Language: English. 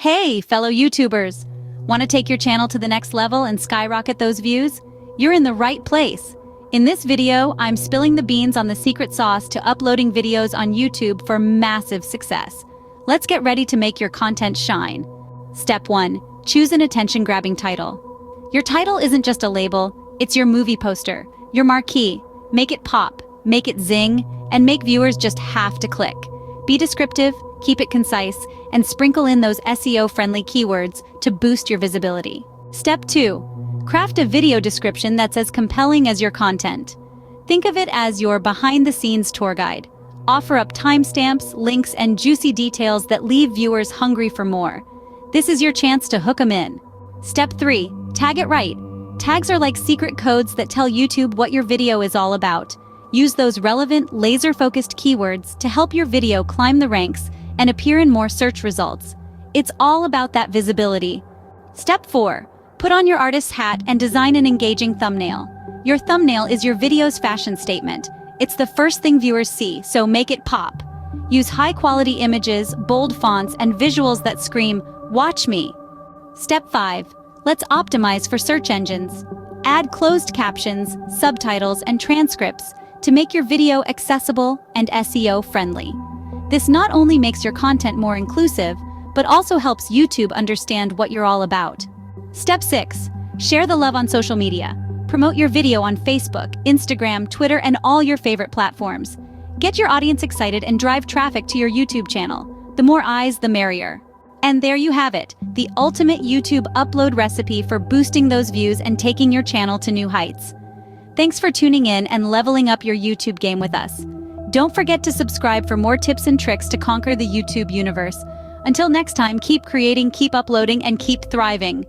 Hey, fellow YouTubers! Want to take your channel to the next level and skyrocket those views? You're in the right place. In this video, I'm spilling the beans on the secret sauce to uploading videos on YouTube for massive success. Let's get ready to make your content shine. Step 1. Choose an attention-grabbing title. Your title isn't just a label, it's your movie poster, your marquee. Make it pop, make it zing, and make viewers just have to click. Be descriptive, keep it concise, and sprinkle in those SEO-friendly keywords to boost your visibility. Step 2. Craft a video description that's as compelling as your content. Think of it as your behind-the-scenes tour guide. Offer up timestamps, links, and juicy details that leave viewers hungry for more. This is your chance to hook them in. Step 3. Tag it right. Tags are like secret codes that tell YouTube what your video is all about. Use those relevant, laser-focused keywords to help your video climb the ranks and appear in more search results. It's all about that visibility. Step 4. Put on your artist's hat and design an engaging thumbnail. Your thumbnail is your video's fashion statement. It's the first thing viewers see, so make it pop. Use high-quality images, bold fonts, and visuals that scream, "Watch me." Step 5. Let's optimize for search engines. Add closed captions, subtitles, and transcripts to make your video accessible and SEO-friendly. This not only makes your content more inclusive, but also helps YouTube understand what you're all about. Step 6. Share the love on social media. Promote your video on Facebook, Instagram, Twitter, and all your favorite platforms. Get your audience excited and drive traffic to your YouTube channel. The more eyes, the merrier. And there you have it, the ultimate YouTube upload recipe for boosting those views and taking your channel to new heights. Thanks for tuning in and leveling up your YouTube game with us. Don't forget to subscribe for more tips and tricks to conquer the YouTube universe. Until next time, keep creating, keep uploading, and keep thriving.